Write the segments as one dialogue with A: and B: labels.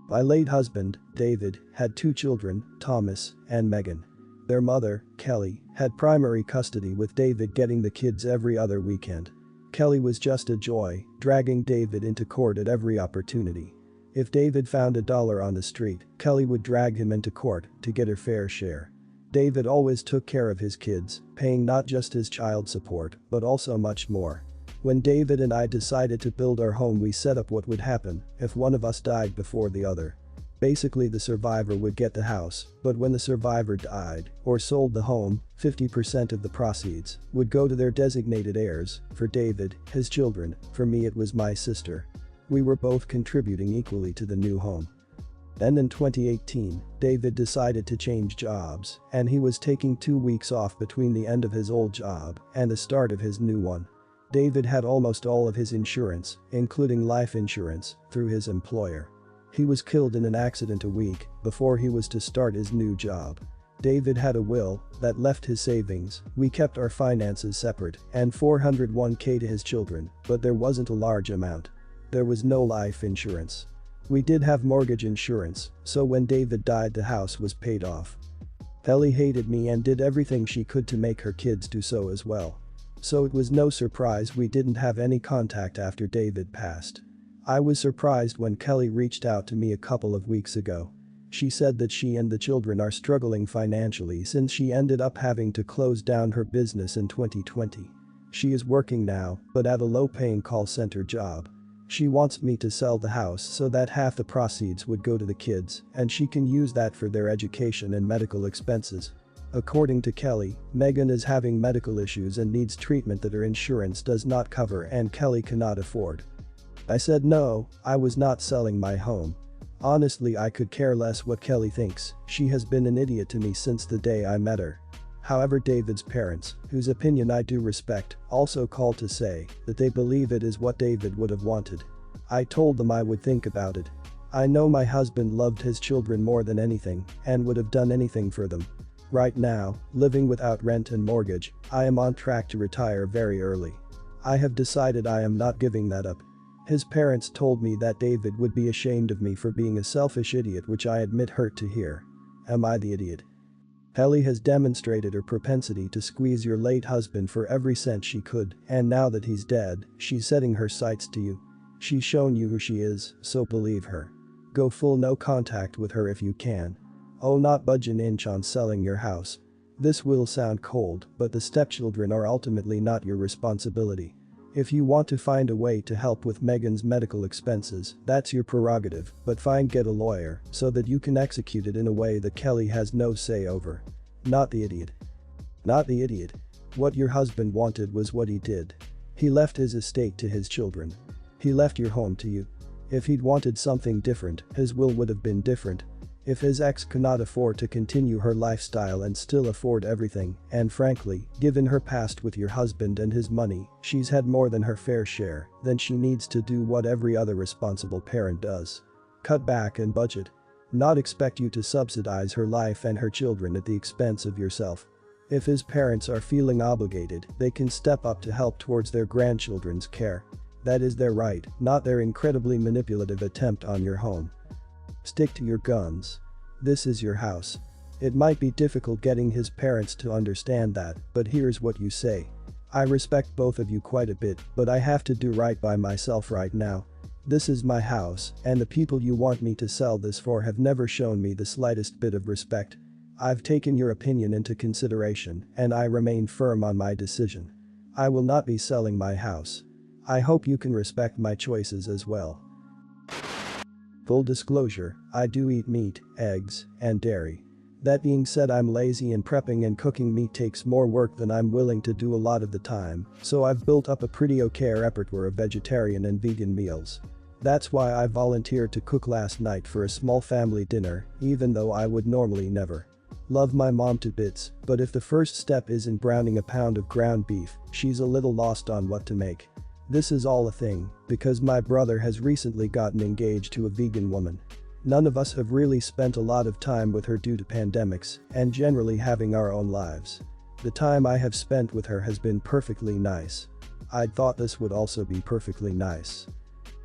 A: My late husband, David, had two children, Thomas and Megan. Their mother, Kelly, had primary custody with David getting the kids every other weekend. Kelly was just a joy, dragging David into court at every opportunity. If David found $1 on the street, Kelly would drag him into court to get her fair share. David always took care of his kids, paying not just his child support, but also much more. When David and I decided to build our home, we set up what would happen if one of us died before the other. Basically, the survivor would get the house, but when the survivor died or sold the home, 50% of the proceeds would go to their designated heirs. For David, his children; for me, it was my sister. We were both contributing equally to the new home. Then in 2018, David decided to change jobs, and he was taking 2 weeks off between the end of his old job and the start of his new one. David had almost all of his insurance, including life insurance, through his employer. He was killed in an accident a week before he was to start his new job. David had a will that left his savings, we kept our finances separate, and $401k to his children, but there wasn't a large amount. There was no life insurance. We did have mortgage insurance, so when David died the house was paid off. Kelly hated me and did everything she could to make her kids do so as well. So it was no surprise we didn't have any contact after David passed. I was surprised when Kelly reached out to me a couple of weeks ago. She said that she and the children are struggling financially since she ended up having to close down her business in 2020. She is working now, but at a low-paying call center job. She wants me to sell the house so that half the proceeds would go to the kids and she can use that for their education and medical expenses. According to Kelly, Megan is having medical issues and needs treatment that her insurance does not cover and Kelly cannot afford. I said no, I was not selling my home. Honestly, I could care less what Kelly thinks. She has been an idiot to me since the day I met her. However, David's parents, whose opinion I do respect, also called to say that they believe it is what David would have wanted. I told them I would think about it. I know my husband loved his children more than anything and would have done anything for them. Right now, living without rent and mortgage, I am on track to retire very early. I have decided I am not giving that up. His parents told me that David would be ashamed of me for being a selfish idiot, which I admit hurt to hear. Am I the idiot? Kelly has demonstrated her propensity to squeeze your late husband for every cent she could, and now that he's dead, she's setting her sights to you. She's shown you who she is, so believe her. Go full no contact with her if you can. Oh, not budge an inch on selling your house. This will sound cold, but the stepchildren are ultimately not your responsibility. If you want to find a way to help with Megan's medical expenses, that's your prerogative, but get a lawyer so that you can execute it in a way that Kelly has no say over. Not the idiot. Not the idiot. What your husband wanted was what he did. He left his estate to his children. He left your home to you. If he'd wanted something different, his will would have been different. If his ex could not afford to continue her lifestyle and still afford everything, and frankly, given her past with your husband and his money, she's had more than her fair share, then she needs to do what every other responsible parent does. Cut back and budget. Not expect you to subsidize her life and her children at the expense of yourself. If his parents are feeling obligated, they can step up to help towards their grandchildren's care. That is their right, not their incredibly manipulative attempt on your home. Stick to your guns. This is your house. It might be difficult getting his parents to understand that, but here's what you say. I respect both of you quite a bit, but I have to do right by myself right now. This is my house, and the people you want me to sell this for have never shown me the slightest bit of respect. I've taken your opinion into consideration, and I remain firm on my decision. I will not be selling my house. I hope you can respect my choices as well. Full disclosure, I do eat meat, eggs, and dairy. That being said, I'm lazy and prepping and cooking meat takes more work than I'm willing to do a lot of the time, so I've built up a pretty okay repertoire of vegetarian and vegan meals. That's why I volunteered to cook last night for a small family dinner, even though I would normally never. Love my mom to bits, but if the first step isn't browning a pound of ground beef, she's a little lost on what to make. This is all a thing, because my brother has recently gotten engaged to a vegan woman. None of us have really spent a lot of time with her due to pandemics and generally having our own lives. The time I have spent with her has been perfectly nice. I'd thought this would also be perfectly nice.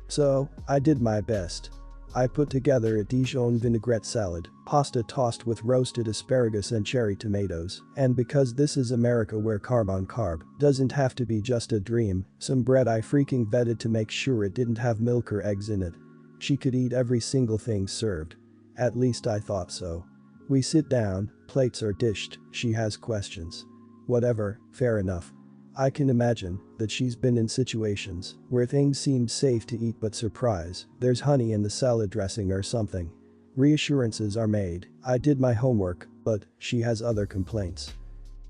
A: So, I did my best. I put together a Dijon vinaigrette salad, pasta tossed with roasted asparagus and cherry tomatoes, and because this is America where carb on carb doesn't have to be just a dream, some bread I freaking vetted to make sure it didn't have milk or eggs in it. She could eat every single thing served. At least I thought so. We sit down, plates are dished, she has questions. Whatever, fair enough. I can imagine that she's been in situations where things seemed safe to eat but surprise, there's honey in the salad dressing or something. Reassurances are made, I did my homework, but she has other complaints.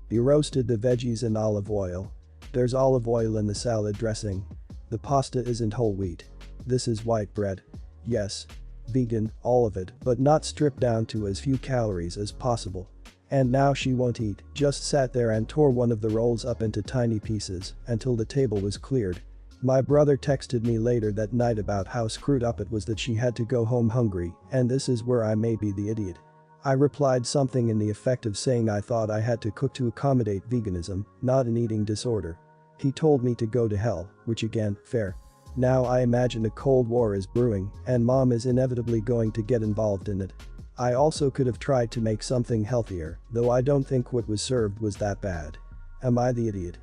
A: You roasted the veggies in olive oil. There's olive oil in the salad dressing. The pasta isn't whole wheat. This is white bread. Yes. Vegan, all of it, but not stripped down to as few calories as possible. And now she won't eat, just sat there and tore one of the rolls up into tiny pieces until the table was cleared. My brother texted me later that night about how screwed up it was that she had to go home hungry, and this is where I may be the idiot. I replied something in the effect of saying I thought I had to cook to accommodate veganism, not an eating disorder. He told me to go to hell, which again, fair. Now I imagine a cold war is brewing, and mom is inevitably going to get involved in it. I also could have tried to make something healthier, though I don't think what was served was that bad. Am I the idiot?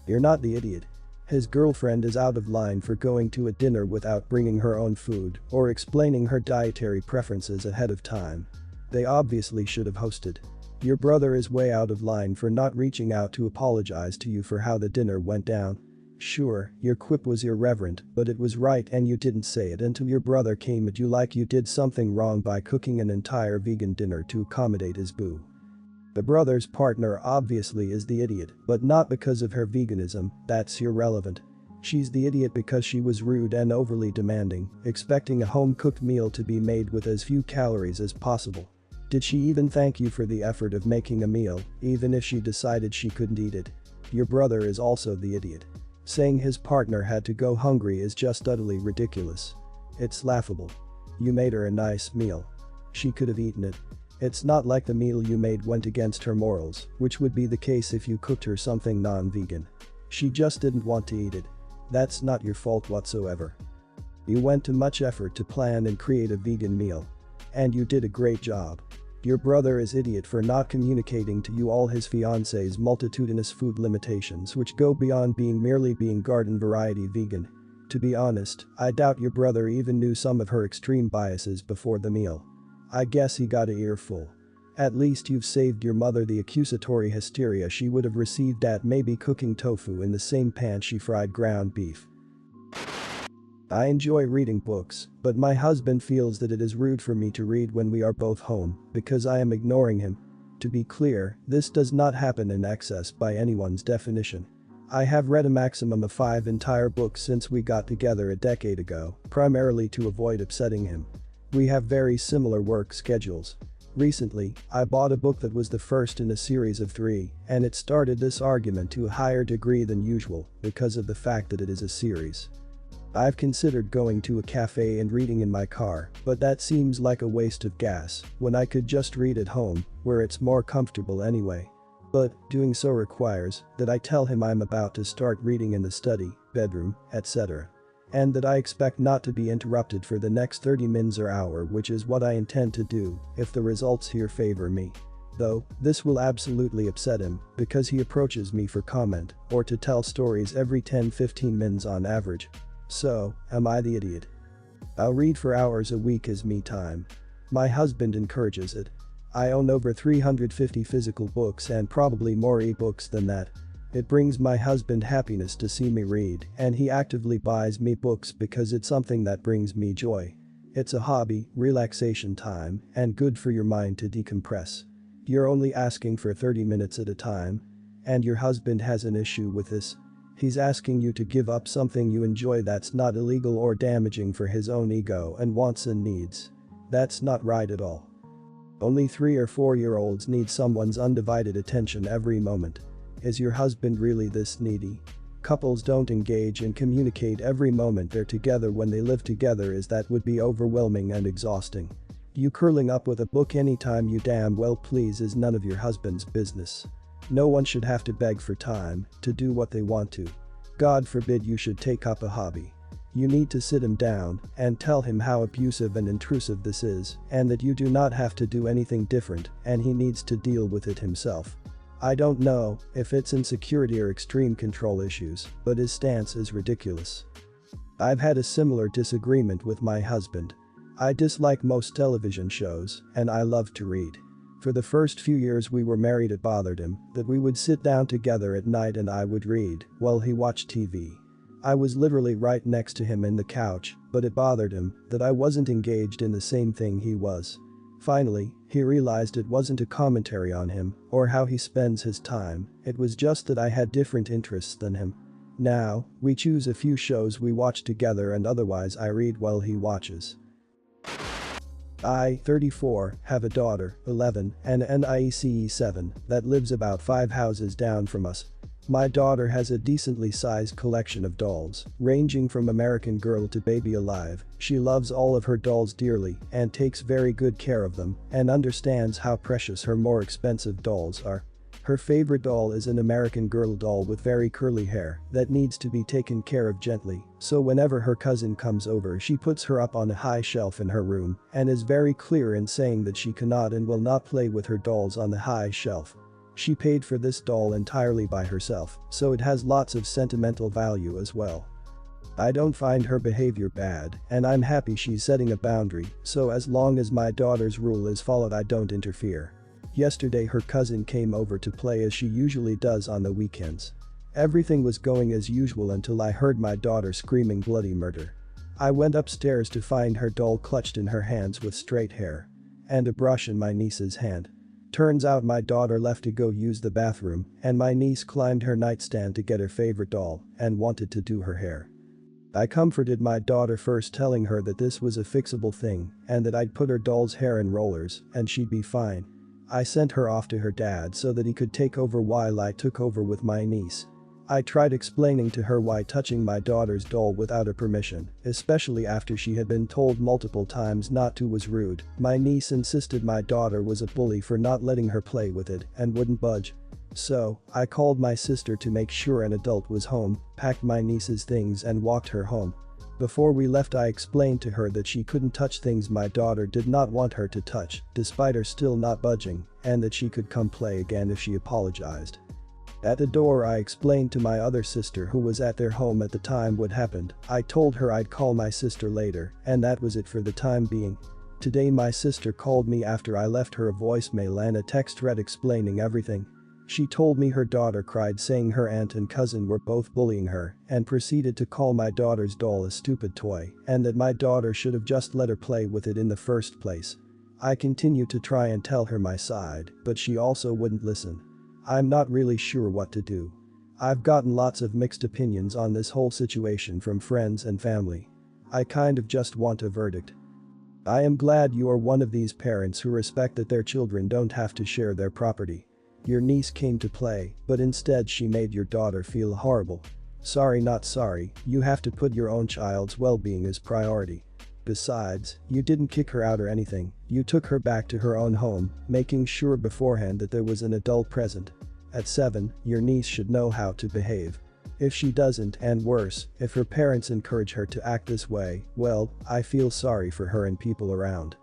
A: You're not the idiot. His girlfriend is out of line for going to a dinner without bringing her own food or explaining her dietary preferences ahead of time. They obviously should have hosted. Your brother is way out of line for not reaching out to apologize to you for how the dinner went down. Sure, your quip was irreverent, but it was right and you didn't say it until your brother came at you like you did something wrong by cooking an entire vegan dinner to accommodate his boo. The brother's partner obviously is the idiot, but not because of her veganism, that's irrelevant. She's the idiot because she was rude and overly demanding, expecting a home-cooked meal to be made with as few calories as possible. Did she even thank you for the effort of making a meal, even if she decided she couldn't eat it? Your brother is also the idiot. Saying his partner had to go hungry is just utterly ridiculous. It's laughable. You made her a nice meal. She could have eaten it. It's not like the meal you made went against her morals, which would be the case if you cooked her something non-vegan. She just didn't want to eat it. That's not your fault whatsoever. You went to much effort to plan and create a vegan meal. And you did a great job. Your brother is idiot for not communicating to you all his fiance's multitudinous food limitations which go beyond merely being garden variety vegan. To be honest, I doubt your brother even knew some of her extreme biases before the meal. I guess he got a earful. At least you've saved your mother the accusatory hysteria she would have received at maybe cooking tofu in the same pan she fried ground beef. I enjoy reading books, but my husband feels that it is rude for me to read when we are both home because I am ignoring him. To be clear, this does not happen in excess by anyone's definition. I have read a maximum of 5 entire books since we got together a decade ago, primarily to avoid upsetting him. We have very similar work schedules. Recently, I bought a book that was the first in a series of 3, and it started this argument to a higher degree than usual because of the fact that it is a series. I've considered going to a cafe and reading in my car, but that seems like a waste of gas when I could just read at home, where it's more comfortable anyway. But doing so requires that I tell him I'm about to start reading in the study, bedroom, etc. And that I expect not to be interrupted for the next 30 minutes or hour, which is what I intend to do if the results here favor me. Though, this will absolutely upset him because he approaches me for comment or to tell stories every 10-15 minutes on average. So, am I the idiot? I'll read for hours a week as me time. My husband encourages it. I own over 350 physical books and probably more ebooks than that. It brings my husband happiness to see me read, and he actively buys me books because it's something that brings me joy. It's a hobby, relaxation time, and good for your mind to decompress. You're only asking for 30 minutes at a time. And your husband has an issue with this. He's asking you to give up something you enjoy that's not illegal or damaging for his own ego and wants and needs. That's not right at all. Only 3 or 4-year-olds need someone's undivided attention every moment. Is your husband really this needy? Couples don't engage and communicate every moment they're together when they live together, as that would be overwhelming and exhausting. You curling up with a book anytime you damn well please is none of your husband's business. No one should have to beg for time to do what they want to. God forbid you should take up a hobby. You need to sit him down and tell him how abusive and intrusive this is and that you do not have to do anything different and he needs to deal with it himself. I don't know if it's insecurity or extreme control issues, but his stance is ridiculous. I've had a similar disagreement with my husband. I dislike most television shows and I love to read. For the first few years we were married, it bothered him that we would sit down together at night and I would read while he watched TV. I was literally right next to him in the couch, but it bothered him that I wasn't engaged in the same thing he was. Finally, he realized it wasn't a commentary on him or how he spends his time, it was just that I had different interests than him. Now, we choose a few shows we watch together and otherwise I read while he watches. I, 34, have a daughter, 11, and an niece, 7, that lives about 5 houses down from us. My daughter has a decently sized collection of dolls, ranging from American Girl to Baby Alive. She loves all of her dolls dearly and takes very good care of them and understands how precious her more expensive dolls are. Her favorite doll is an American Girl doll with very curly hair that needs to be taken care of gently, so whenever her cousin comes over she puts her up on a high shelf in her room and is very clear in saying that she cannot and will not play with her dolls on the high shelf. She paid for this doll entirely by herself, so it has lots of sentimental value as well. I don't find her behavior bad, and I'm happy she's setting a boundary, so as long as my daughter's rule is followed I don't interfere. Yesterday her cousin came over to play as she usually does on the weekends. Everything was going as usual until I heard my daughter screaming bloody murder. I went upstairs to find her doll clutched in her hands with straight hair. And a brush in my niece's hand. Turns out my daughter left to go use the bathroom and my niece climbed her nightstand to get her favorite doll and wanted to do her hair. I comforted my daughter first, telling her that this was a fixable thing and that I'd put her doll's hair in rollers and she'd be fine. I sent her off to her dad so that he could take over while I took over with my niece. I tried explaining to her why touching my daughter's doll without her permission, especially after she had been told multiple times not to, was rude. My niece insisted my daughter was a bully for not letting her play with it and wouldn't budge. So, I called my sister to make sure an adult was home, packed my niece's things and walked her home. Before we left I explained to her that she couldn't touch things my daughter did not want her to touch, despite her still not budging, and that she could come play again if she apologized. At the door I explained to my other sister who was at their home at the time what happened. I told her I'd call my sister later, and that was it for the time being. Today my sister called me after I left her a voicemail and a text thread explaining everything. She told me her daughter cried saying her aunt and cousin were both bullying her and proceeded to call my daughter's doll a stupid toy and that my daughter should have just let her play with it in the first place. I continued to try and tell her my side, but she also wouldn't listen. I'm not really sure what to do. I've gotten lots of mixed opinions on this whole situation from friends and family. I kind of just want a verdict. I am glad you are one of these parents who respect that their children don't have to share their property. Your niece came to play, but instead she made your daughter feel horrible. Sorry, not sorry, you have to put your own child's well-being as priority. Besides, you didn't kick her out or anything, you took her back to her own home, making sure beforehand that there was an adult present. At 7, your niece should know how to behave. If she doesn't, and worse, if her parents encourage her to act this way, well, I feel sorry for her and people around.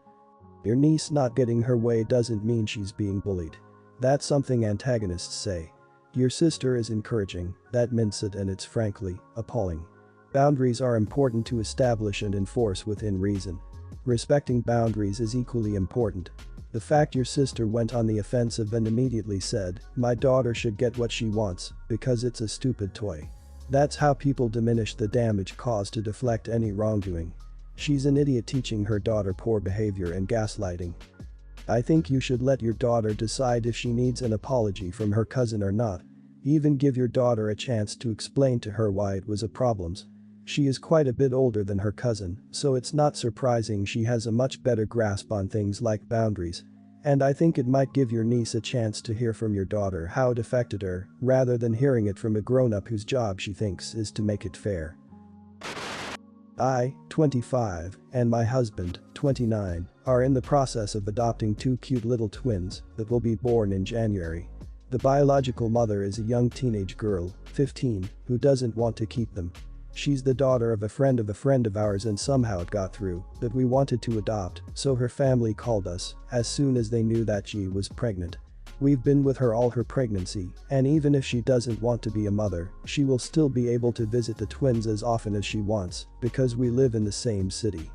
A: Your niece not getting her way doesn't mean she's being bullied. That's something antagonists say. Your sister is encouraging, that means it, and it's frankly appalling. Boundaries are important to establish and enforce within reason. Respecting boundaries is equally important. The fact your sister went on the offensive and immediately said, "My daughter should get what she wants because it's a stupid toy." That's how people diminish the damage caused to deflect any wrongdoing. She's an idiot teaching her daughter poor behavior and gaslighting. I think you should let your daughter decide if she needs an apology from her cousin or not. Even give your daughter a chance to explain to her why it was a problem. She is quite a bit older than her cousin, so it's not surprising she has a much better grasp on things like boundaries. And I think it might give your niece a chance to hear from your daughter how it affected her, rather than hearing it from a grown-up whose job she thinks is to make it fair. I, 25, and my husband, 29, are in the process of adopting 2 cute little twins that will be born in January. The biological mother is a young teenage girl, 15, who doesn't want to keep them. She's the daughter of a friend of ours and somehow it got through that we wanted to adopt, so her family called us as soon as they knew that she was pregnant. We've been with her all her pregnancy, and even if she doesn't want to be a mother, she will still be able to visit the twins as often as she wants because we live in the same city.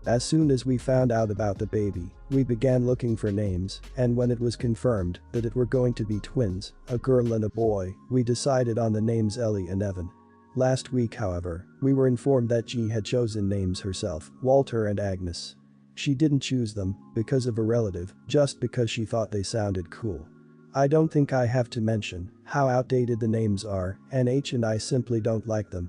A: As soon as we found out about the baby, we began looking for names, and when it was confirmed that it were going to be twins, a girl and a boy, we decided on the names Ellie and Evan. Last week, however, we were informed that G had chosen names herself, Walter and Agnes. She didn't choose them because of a relative, just because she thought they sounded cool. I don't think I have to mention how outdated the names are, and H and I simply don't like them.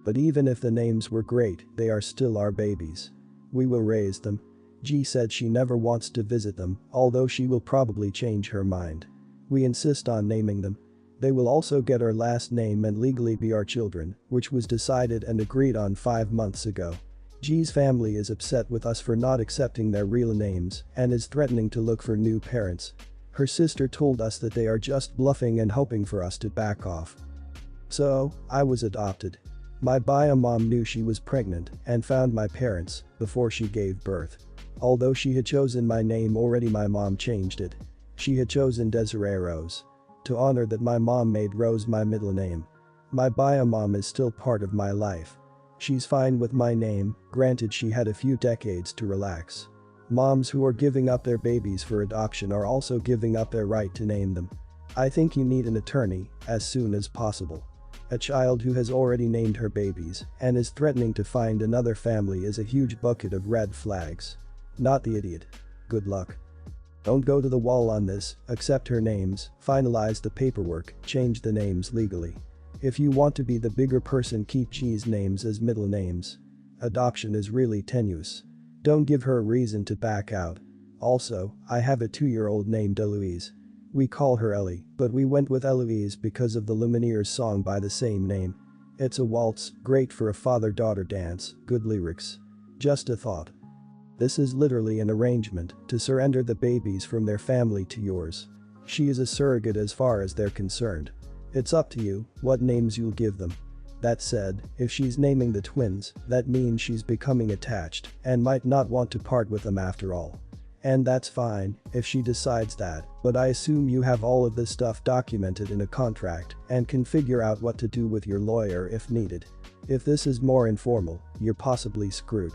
A: But even if the names were great, they are still our babies. We will raise them. G said she never wants to visit them, although she will probably change her mind. We insist on naming them. They will also get our last name and legally be our children, which was decided and agreed on 5 months ago. G's family is upset with us for not accepting their real names and is threatening to look for new parents. Her sister told us that they are just bluffing and hoping for us to back off. So, I was adopted. My bio mom knew she was pregnant and found my parents before she gave birth. Although she had chosen my name already, my mom changed it. She had chosen Desiree Rose. To honor that, my mom made Rose my middle name. My bio mom is still part of my life. She's fine with my name, granted she had a few decades to relax. Moms who are giving up their babies for adoption are also giving up their right to name them. I think you need an attorney as soon as possible. A child who has already named her babies and is threatening to find another family is a huge bucket of red flags. Not the idiot. Good luck. Don't go to the wall on this, accept her names, finalize the paperwork, change the names legally. If you want to be the bigger person, keep G's names as middle names. Adoption is really tenuous. Don't give her a reason to back out. Also, I have a 2-year-old named Eloise. We call her Ellie, but we went with Eloise because of the Lumineers song by the same name. It's a waltz, great for a father-daughter dance, good lyrics. Just a thought. This is literally an arrangement to surrender the babies from their family to yours. She is a surrogate as far as they're concerned. It's up to you what names you'll give them. That said, if she's naming the twins, that means she's becoming attached and might not want to part with them after all. And that's fine if she decides that, but I assume you have all of this stuff documented in a contract and can figure out what to do with your lawyer if needed. If this is more informal, you're possibly screwed.